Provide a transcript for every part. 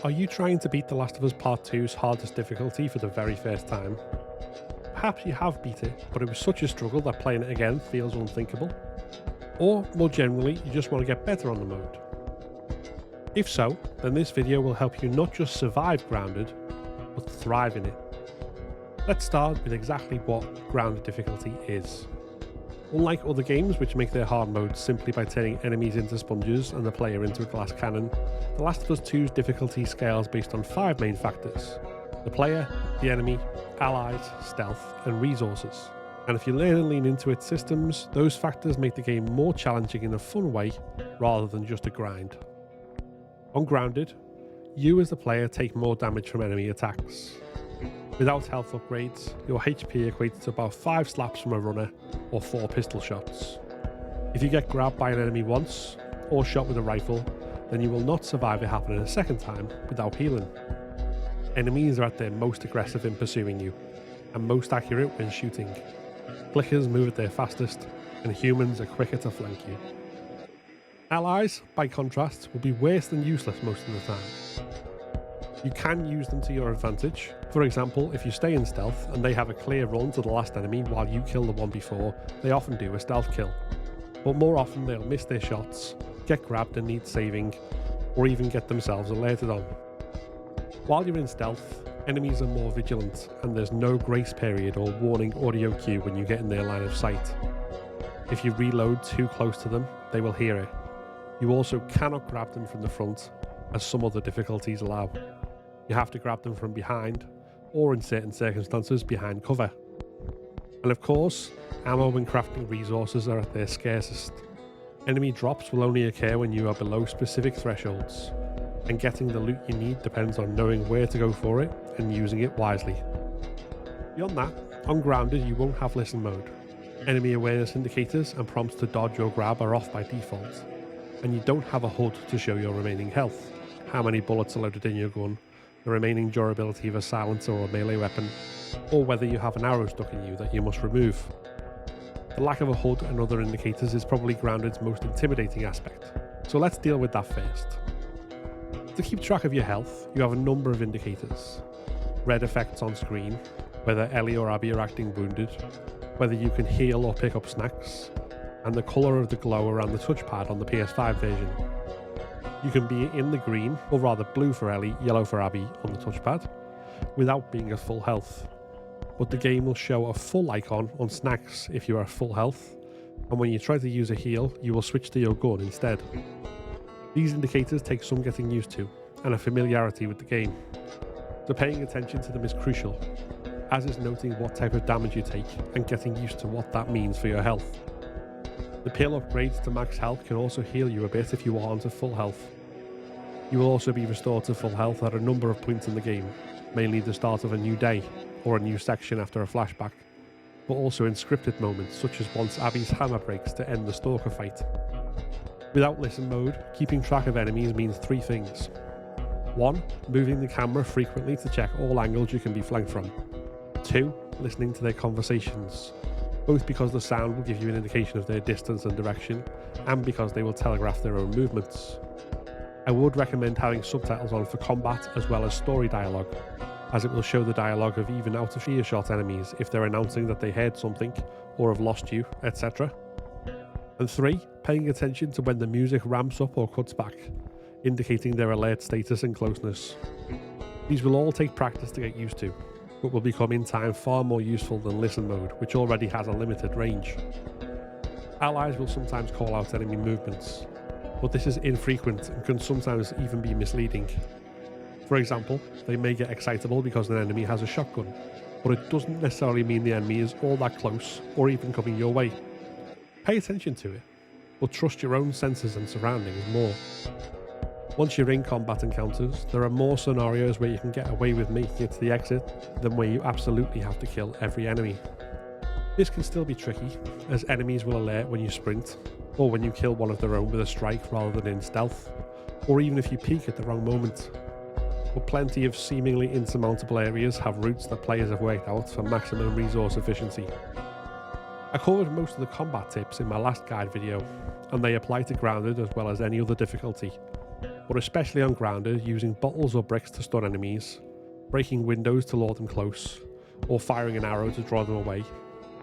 Are you trying to beat The Last of Us Part 2's hardest difficulty for the very first time? Perhaps you have beat it, but it was such a struggle that playing it again feels unthinkable. Or, more generally, you just want to get better on the mode. If so, then this video will help you not just survive Grounded, but thrive in it. Let's start with exactly what Grounded difficulty is. Unlike other games which make their hard mode simply by turning enemies into sponges and the player into a glass cannon, The Last of Us 2's difficulty scales based on 5 main factors: the player, the enemy, allies, stealth, and resources. And if you learn and lean into its systems, those factors make the game more challenging in a fun way rather than just a grind. On Grounded, you as the player take more damage from enemy attacks. Without health upgrades, your HP equates to about 5 slaps from a runner or 4 pistol shots. If you get grabbed by an enemy once, or shot with a rifle, then you will not survive it happening a second time without healing. Enemies are at their most aggressive in pursuing you, and most accurate when shooting. Clickers move at their fastest, and humans are quicker to flank you. Allies, by contrast, will be worse than useless most of the time. You can use them to your advantage. For example, if you stay in stealth and they have a clear run to the last enemy while you kill the one before, they often do a stealth kill. But more often they'll miss their shots, get grabbed and need saving, or even get themselves alerted on. While you're in stealth, enemies are more vigilant and there's no grace period or warning audio cue when you get in their line of sight. If you reload too close to them, they will hear it. You also cannot grab them from the front, as some other difficulties allow. You have to grab them from behind, or in certain circumstances behind cover. And of course, ammo and crafting resources are at their scarcest. Enemy drops will only occur when you are below specific thresholds, and getting the loot you need depends on knowing where to go for it and using it wisely. Beyond that, on Grounded you won't have listen mode. Enemy awareness indicators and prompts to dodge or grab are off by default, and you don't have a HUD to show your remaining health, how many bullets are loaded in your gun, the remaining durability of a silencer or melee weapon, or whether you have an arrow stuck in you that you must remove. The lack of a HUD and other indicators is probably Grounded's most intimidating aspect, so let's deal with that first. To keep track of your health, you have a number of indicators. Red effects on screen, whether Ellie or Abby are acting wounded, whether you can heal or pick up snacks, and the colour of the glow around the touchpad on the PS5 version. You can be in the green, or rather blue for Ellie, yellow for Abby on the touchpad, without being at full health. But the game will show a full icon on snacks if you are at full health, and when you try to use a heal, you will switch to your gun instead. These indicators take some getting used to, and a familiarity with the game. So paying attention to them is crucial, as is noting what type of damage you take and getting used to what that means for your health. The pill upgrades to max health can also heal you a bit if you aren't at full health. You will also be restored to full health at a number of points in the game, mainly the start of a new day, or a new section after a flashback, but also in scripted moments such as once Abby's hammer breaks to end the stalker fight. Without listen mode, keeping track of enemies means 3 things. 1. Moving the camera frequently to check all angles you can be flanked from. 2. Listening to their conversations, both because the sound will give you an indication of their distance and direction, and because they will telegraph their own movements. I would recommend having subtitles on for combat as well as story dialogue, as it will show the dialogue of even out of earshot enemies if they're announcing that they heard something, or have lost you, etc. And 3. Paying attention to when the music ramps up or cuts back, indicating their alert status and closeness. These will all take practice to get used to, but will become in time far more useful than listen mode, which already has a limited range. Allies will sometimes call out enemy movements, but this is infrequent and can sometimes even be misleading. For example, they may get excitable because an enemy has a shotgun, but it doesn't necessarily mean the enemy is all that close or even coming your way. Pay attention to it, but trust your own senses and surroundings more. Once you're in combat encounters, there are more scenarios where you can get away with making it to the exit than where you absolutely have to kill every enemy. This can still be tricky, as enemies will alert when you sprint, or when you kill one of their own with a strike rather than in stealth, or even if you peek at the wrong moment. But plenty of seemingly insurmountable areas have routes that players have worked out for maximum resource efficiency. I covered most of the combat tips in my last guide video, and they apply to Grounded as well as any other difficulty. but especially on grounded, using bottles or bricks to stun enemies, breaking windows to lure them close, or firing an arrow to draw them away,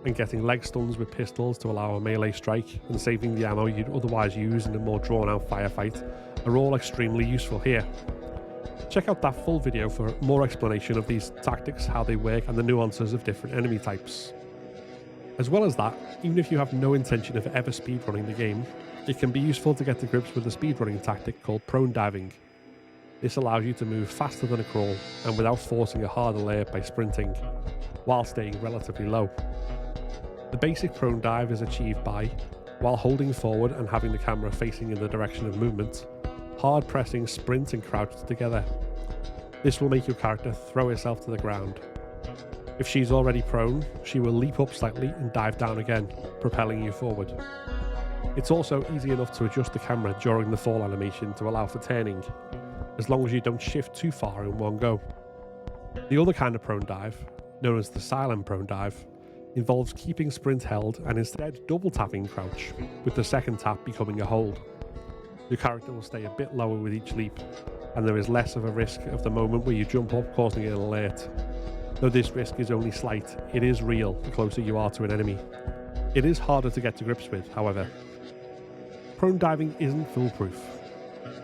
and getting leg stuns with pistols to allow a melee strike and saving the ammo you'd otherwise use in a more drawn out firefight are all extremely useful here. Check out that full video for more explanation of these tactics, how they work, and the nuances of different enemy types. As well as that, even if you have no intention of ever speedrunning the game, it can be useful to get to grips with a speedrunning tactic called prone diving. This allows you to move faster than a crawl and without forcing a harder layer by sprinting, while staying relatively low. The basic prone dive is achieved by, while holding forward and having the camera facing in the direction of movement, hard pressing sprint and crouch together. This will make your character throw herself to the ground. If she's already prone, she will leap up slightly and dive down again, propelling you forward. It's also easy enough to adjust the camera during the fall animation to allow for turning, as long as you don't shift too far in one go. The other kind of prone dive, known as the silent prone dive, involves keeping sprint held and instead double tapping crouch, with the second tap becoming a hold. Your character will stay a bit lower with each leap, and there is less of a risk of the moment where you jump up causing an alert. Though this risk is only slight, it is real the closer you are to an enemy. It is harder to get to grips with, however. Prone diving isn't foolproof.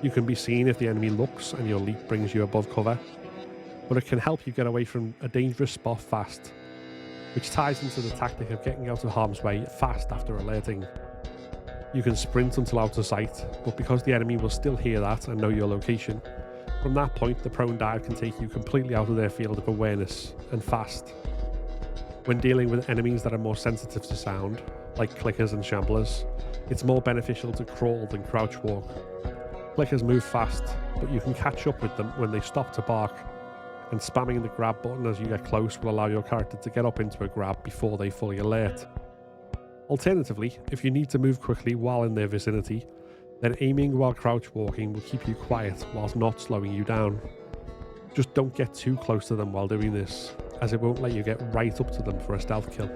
You can be seen if the enemy looks and your leap brings you above cover, but it can help you get away from a dangerous spot fast, which ties into the tactic of getting out of harm's way fast after alerting. You can sprint until out of sight, but because the enemy will still hear that and know your location, from that point the prone dive can take you completely out of their field of awareness, and fast. When dealing with enemies that are more sensitive to sound, like clickers and shamblers, it's more beneficial to crawl than crouch walk. Clickers move fast, but you can catch up with them when they stop to bark, and spamming the grab button as you get close will allow your character to get up into a grab before they fully alert. Alternatively, if you need to move quickly while in their vicinity, then aiming while crouch walking will keep you quiet whilst not slowing you down. Just don't get too close to them while doing this, as it won't let you get right up to them for a stealth kill.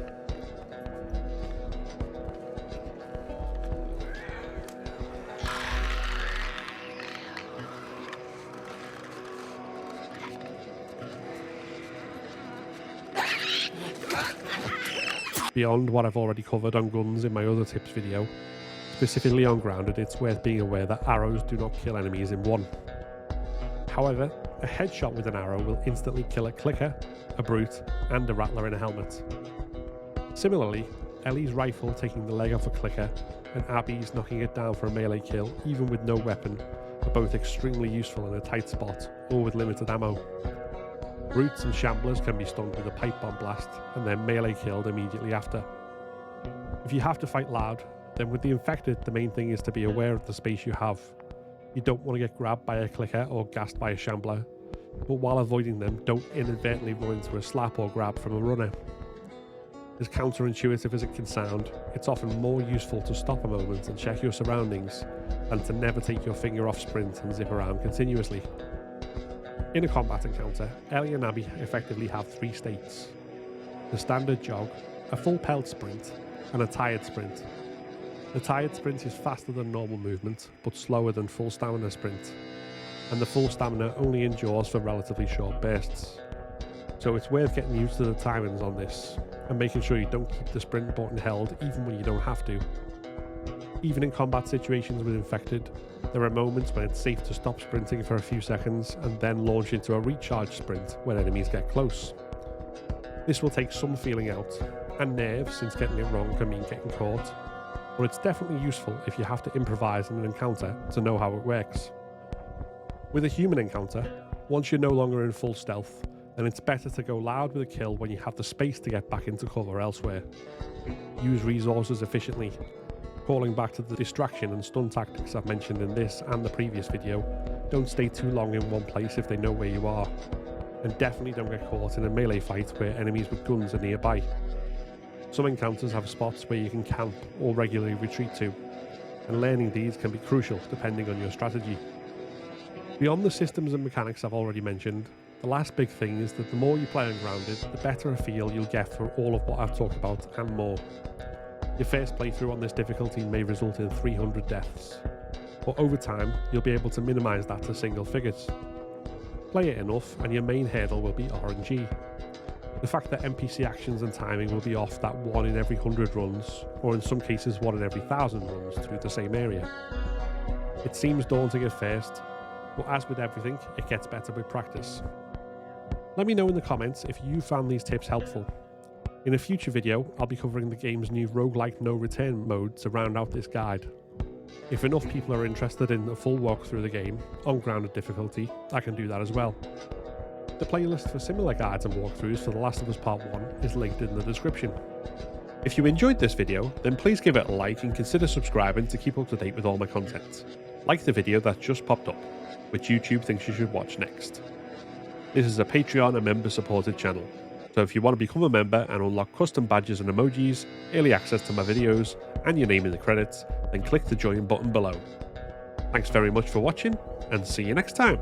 Beyond what I've already covered on guns in my other tips video, specifically on grounded, it's worth being aware that arrows do not kill enemies in one. However, a headshot with an arrow will instantly kill a clicker, a brute, and a rattler in a helmet. Similarly, Ellie's rifle taking the leg off a clicker and Abby's knocking it down for a melee kill, even with no weapon, are both extremely useful in a tight spot or with limited ammo. Brutes and shamblers can be stunned with a pipe bomb blast and then melee killed immediately after. If you have to fight loud, then with the infected the main thing is to be aware of the space you have. You don't want to get grabbed by a clicker or gassed by a shambler, but while avoiding them, don't inadvertently run into a slap or grab from a runner. As counterintuitive as it can sound, it's often more useful to stop a moment and check your surroundings than to never take your finger off sprint and zip around continuously. In a combat encounter, Ellie and Abby effectively have three states: the standard jog, a full pelt sprint, and a tired sprint. The tired sprint is faster than normal movement, but slower than full stamina sprint, and the full stamina only endures for relatively short bursts. So it's worth getting used to the timings on this, and making sure you don't keep the sprint button held even when you don't have to. Even in combat situations with infected, there are moments when it's safe to stop sprinting for a few seconds and then launch into a recharge sprint when enemies get close. This will take some feeling out, and nerves, since getting it wrong can mean getting caught, but it's definitely useful if you have to improvise in an encounter to know how it works. With a human encounter, once you're no longer in full stealth, then it's better to go loud with a kill when you have the space to get back into cover elsewhere. Use resources efficiently. Calling back to the distraction and stun tactics I've mentioned in this and the previous video, don't stay too long in one place if they know where you are, and definitely don't get caught in a melee fight where enemies with guns are nearby. Some encounters have spots where you can camp or regularly retreat to, and learning these can be crucial depending on your strategy. Beyond the systems and mechanics I've already mentioned, the last big thing is that the more you play on grounded, the better a feel you'll get for all of what I've talked about and more. Your first playthrough on this difficulty may result in 300 deaths. but over time you'll be able to minimise that to single figures. Play it enough and your main hurdle will be RNG. The fact that NPC actions and timing will be off that 1 in every 100 runs, or in some cases 1 in every 1,000 runs through the same area. It seems daunting at first, but as with everything, it gets better with practice. Let me know in the comments if you found these tips helpful. In a future video, I'll be covering the game's new roguelike no return mode to round out this guide. If enough people are interested in a full walkthrough of the game, on grounded difficulty, I can do that as well. The playlist for similar guides and walkthroughs for The Last of Us Part 1 is linked in the description. If you enjoyed this video, then please give it a like and consider subscribing to keep up to date with all my content. Like the video that just popped up, which YouTube thinks you should watch next. This is a Patreon and member supported channel, so if you want to become a member and unlock custom badges and emojis, early access to my videos, and your name in the credits, then click the join button below. Thanks very much for watching, and see you next time.